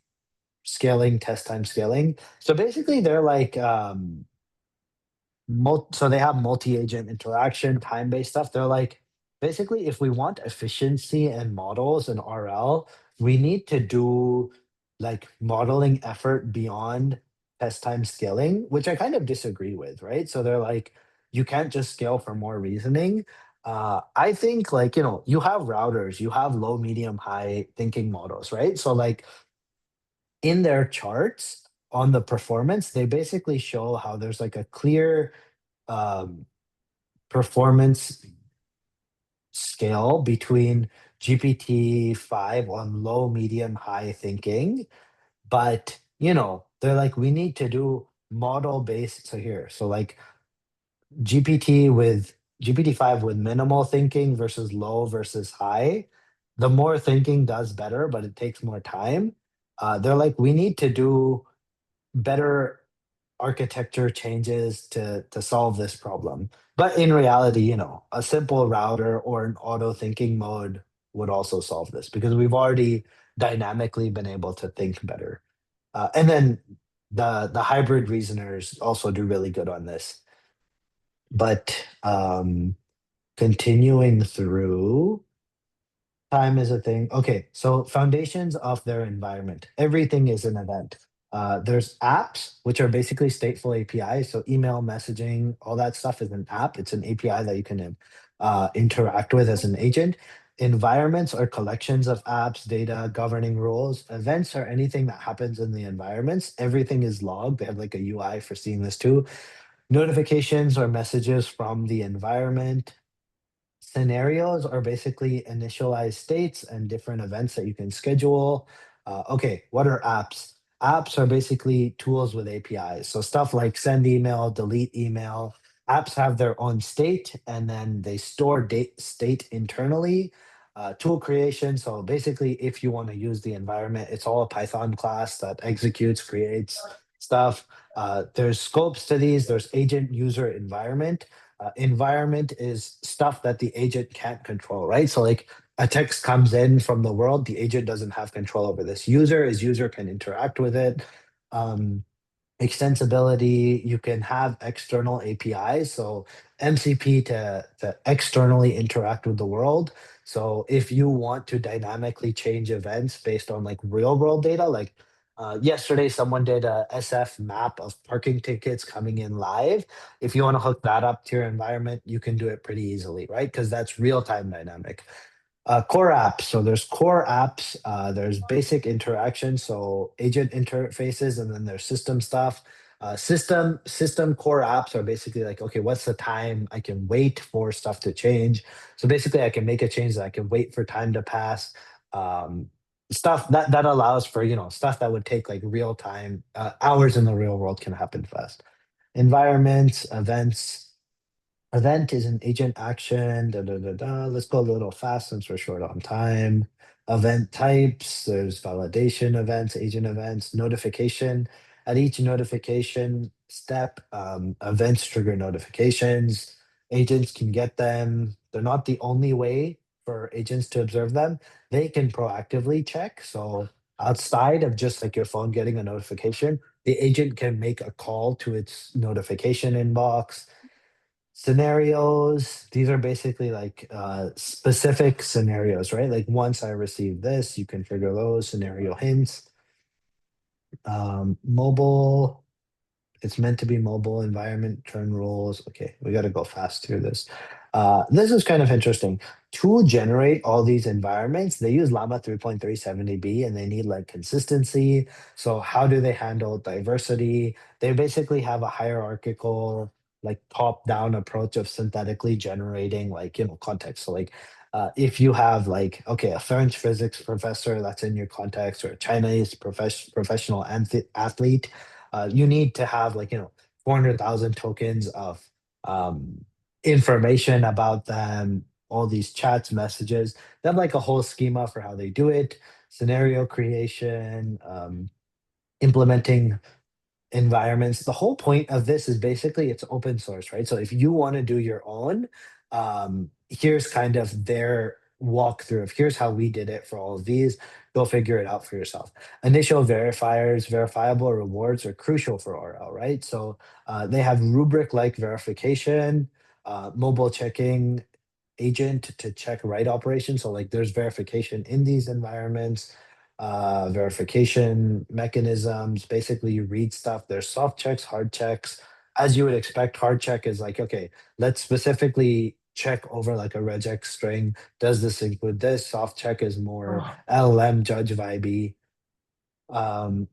scaling, test time scaling. So basically, they're like so they have multi-agent interaction, time-based stuff. They're like, basically, if we want efficiency and models and RL, we need to do like modeling effort beyond test time scaling, which I kind of disagree with, right? So they're like, you can't just scale for more reasoning. I think like, you have routers, you have low, medium, high thinking models, right? So like in their charts on the performance, they basically show how there's like a clear um, performance scale between GPT-5 on low, medium, high thinking. But, they're like, we need to do model based. So here, so like GPT with GPT-5 with minimal thinking versus low versus high, the more thinking does better, but it takes more time. They're like, we need to do better architecture changes to solve this problem. But in reality, a simple router or an auto thinking mode would also solve this because we've already dynamically been able to think better. And then the hybrid reasoners also do really good on this. But continuing through, time is a thing. Okay, so foundations of their environment. Everything is an event. There's apps, which are basically stateful APIs. So email, messaging, all that stuff is an app. It's an API that you can interact with as an agent. Environments are collections of apps, data, governing rules. Events are anything that happens in the environments. Everything is logged. They have like a UI for seeing this too. Notifications are messages from the environment. Scenarios are basically initialized states and different events that you can schedule. Okay, what are apps? Apps are basically tools with APIs. So stuff like send email, delete email. Apps have their own state and then they store state internally. Tool creation. So basically, if you want to use the environment, it's all a Python class that executes, creates stuff. There's scopes to these. There's agent, user, environment. Environment is stuff that the agent can't control, right? So like a text comes in from the world, the agent doesn't have control over this. User can interact with it. Um, Extensibility, you can have external APIs, so MCP to externally interact with the world. So if you want to dynamically change events based on like real world data, like yesterday someone did a SF map of parking tickets coming in live. If you want to hook that up to your environment, you can do it pretty easily, right? Because that's real time dynamic. Core apps. So there's core apps, there's basic interaction, so agent interfaces, and then there's system stuff. System core apps are basically like, okay, what's the time I can wait for stuff to change? So basically, I can make a change that I can wait for time to pass. Um, Stuff that allows for stuff that would take like real time, hours in the real world can happen fast. Environments, events. Event is an agent action. Da, da, da, da. Let's go a little fast since we're short on time. Event types, there's validation events, agent events, notification. At each notification step, events trigger notifications. Agents can get them. They're not the only way for agents to observe them. They can proactively check. So outside of just like your phone getting a notification, the agent can make a call to its notification inbox. Scenarios, these are basically like specific scenarios, right? Like once I receive this, you can trigger those scenario hints. Mobile, it's meant to be mobile environment, turn rules. Okay, we got to go fast through this. This is kind of interesting. To generate all these environments, they use Llama 3.370B and they need like consistency. So how do they handle diversity? They basically have a hierarchical, like top-down approach of synthetically generating like, context. So like if you have like, okay, a French physics professor that's in your context or a Chinese professional athlete, you need to have like 400,000 tokens of um, information about them, all these chats, messages. They have like a whole schema for how they do it, scenario creation, implementing environments. The whole point of this is basically it's open source, right? So if you want to do your own, here's kind of their walkthrough of here's how we did it for all of these. Go figure it out for yourself. Initial verifiers, verifiable rewards are crucial for RL, right? So they have rubric-like verification, mobile checking agent to check write operations. So like there's verification in these environments, verification mechanisms. Basically, you read stuff. There's soft checks, hard checks. As you would expect, hard check is like, okay, let's specifically check over like a regex string. Does this include this? Soft check is more LLM judge vibey.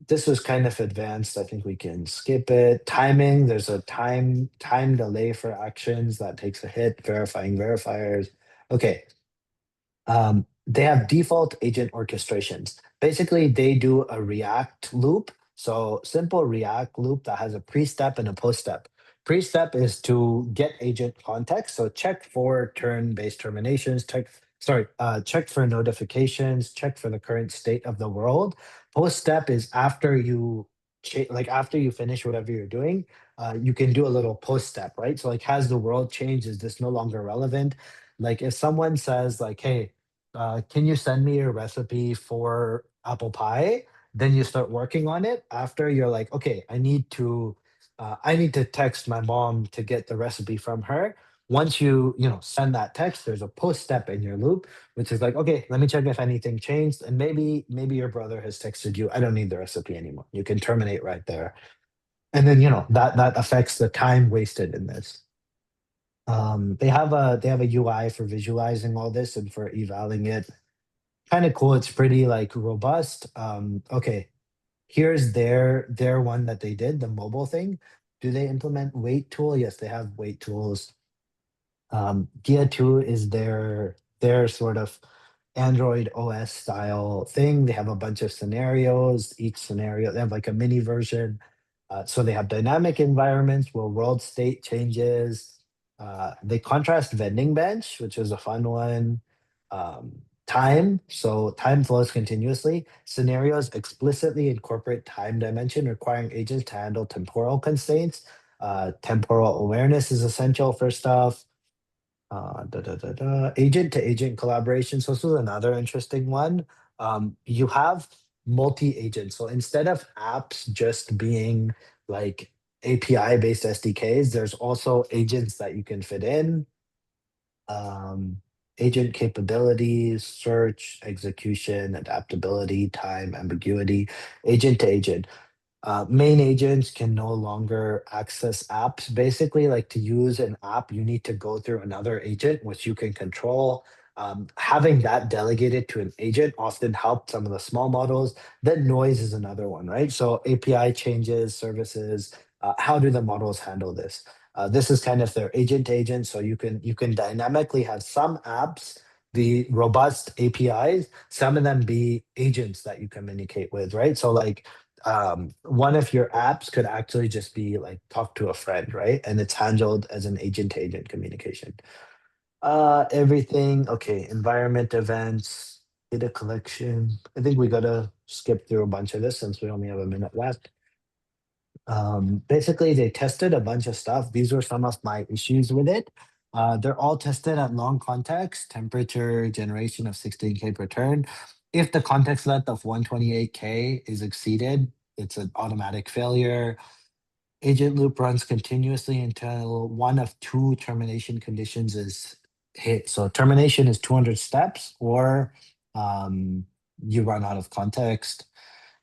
This was kind of advanced. I think we can skip it. Timing, there's a time delay for actions that takes a hit, verifying verifiers. Okay, they have default agent orchestrations. Basically, they do a React loop. So simple React loop that has a pre-step and a post-step. Pre-step is to get agent context. So check for turn-based terminations, check for notifications, check for the current state of the world. Post-step is after you after you finish whatever you're doing, you can do a little post-step, right? So like, has the world changed? Is this no longer relevant? Like if someone says like, hey, can you send me a recipe for apple pie? Then you start working on it after you're like, okay, I need to text my mom to get the recipe from her. Once you send that text, there's a post step in your loop, which is like, okay, let me check if anything changed, and maybe your brother has texted you, I don't need the recipe anymore. You can terminate right there, and then that affects the time wasted in this. They have a UI for visualizing all this and for evaling it. Kind of cool. It's pretty like robust. Okay, here's their one that they did, the mobile thing. Do they implement wait tool? Yes, they have wait tools. Gia 2 is their sort of Android OS style thing. They have a bunch of scenarios. Each scenario, they have like a mini version. So they have dynamic environments where world state changes. They contrast vending bench, which is a fun one. Time, so time flows continuously. Scenarios explicitly incorporate time dimension, requiring agents to handle temporal constraints. Temporal awareness is essential for stuff. Agent to agent collaboration. So this was another interesting one. You have multi-agent. So instead of apps just being like API based SDKs, there's also agents that you can fit in. Um, Agent capabilities, search, execution, adaptability, time, ambiguity, agent to agent. Main agents can no longer access apps. Basically, like to use an app, you need to go through another agent, which you can control. Having that delegated to an agent often helped some of the small models. Then noise is another one, right? So API changes, services. How do the models handle this? This is kind of their agent to agent. So you can dynamically have some apps be robust APIs, some of them be agents that you communicate with, right? So like one of your apps could actually just be like talk to a friend, right? And it's handled as an agent to agent communication. Everything, okay, environment events, data collection. I think we gotta skip through a bunch of this since we only have a minute left. Basically, they tested a bunch of stuff. These were some of my issues with it. They're all tested at long context, temperature, generation of 16K per turn. If the context length of 128K is exceeded, it's an automatic failure. Agent loop runs continuously until one of two termination conditions is hit. So termination is 200 steps, or you run out of context.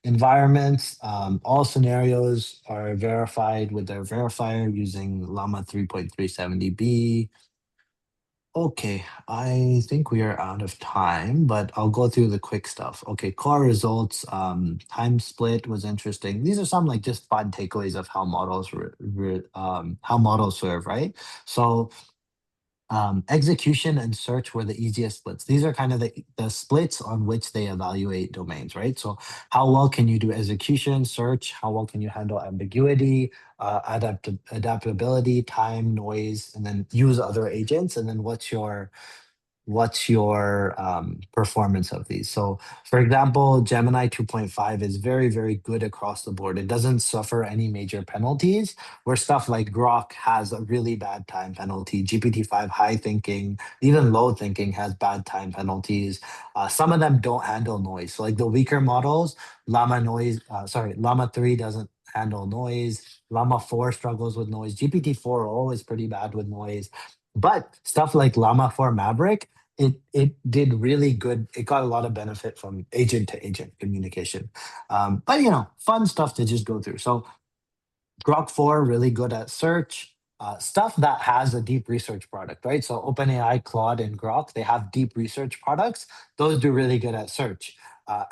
Environments, all scenarios are verified with their verifier using Llama 3.370b. Okay, I think we are out of time, but I'll go through the quick stuff. Okay, core results, time split was interesting. These are some like just fun takeaways of how models serve, right? So execution and search were the easiest splits. These are kind of the splits on which they evaluate domains, right? So how well can you do execution, search? How well can you handle ambiguity, adaptability, time, noise, and then use other agents? And then what's your performance of these? So for example, Gemini 2.5 is very, very good across the board. It doesn't suffer any major penalties, where stuff like Grok has a really bad time penalty. GPT-5 high thinking, even low thinking has bad time penalties. Some of them don't handle noise. So like the weaker models, Llama 3 doesn't handle noise. Llama 4 struggles with noise. GPT-4o is pretty bad with noise. But stuff like Llama 4 Maverick, it did really good. It got a lot of benefit from agent to agent communication. But fun stuff to just go through. So Grok 4 really good at search. Stuff that has a deep research product, right? So OpenAI, Claude, and Grok, they have deep research products. Those do really good at search.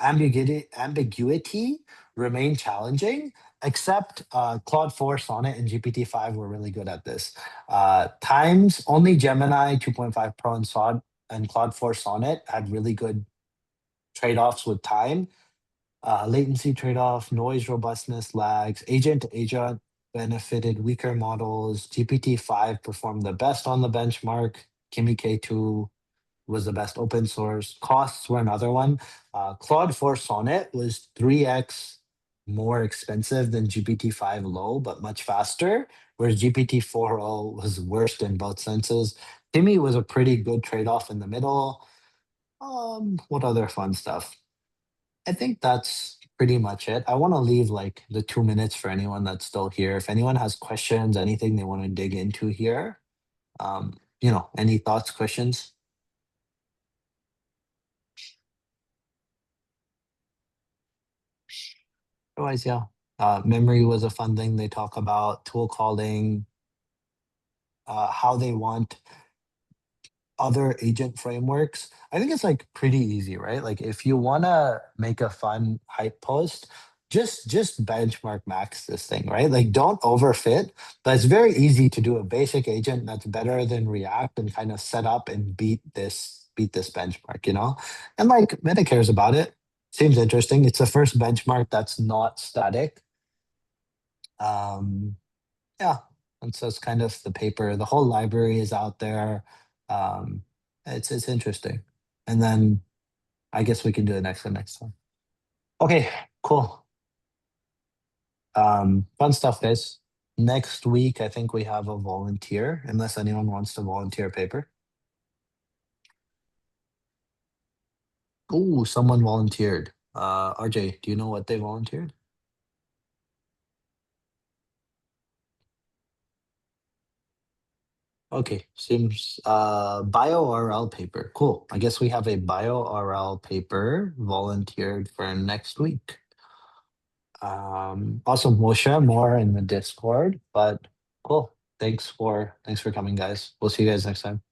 Ambiguity remain challenging, except Claude 4, Sonnet, and GPT-5 were really good at this. Times, only Gemini 2.5 Pro and Claude 4 Sonnet had really good trade-offs with time. Latency trade-off, noise robustness, lags, agent to agent. benefited weaker models. GPT-5 performed the best on the benchmark. Kimi K2 was the best open source. Costs were another one. Claude 4 Sonnet was 3x more expensive than GPT-5 Low, but much faster, whereas GPT-4o was worse in both senses. Kimi was a pretty good trade-off in the middle. What other fun stuff? I think that's pretty much it. I want to leave like the 2 minutes for anyone that's still here. If anyone has questions, anything they want to dig into here, any thoughts, questions? Otherwise, yeah. Memory was a fun thing they talk about, tool calling, how they want other agent frameworks. I think it's like pretty easy, right? Like if you want to make a fun hype post, just benchmark max this thing, right? Like don't overfit, but it's very easy to do a basic agent that's better than React and kind of set up and beat this benchmark, you know? And like Meta cares about it. Seems interesting. It's the first benchmark that's not static. Um, yeah, and so it's kind of the paper. The whole library is out there. Um, it's interesting. And then I guess we can do it next time. Okay, cool. Fun stuff, guys. Next week, I think we have a volunteer, unless anyone wants to volunteer a paper. Oh, someone volunteered. RJ, do you know what they volunteered? Okay, seems bio-RL paper. Cool. I guess we have a bio-RL paper volunteered for next week. Awesome. We'll share more in the Discord, but cool. Thanks for coming, guys. We'll see you guys next time.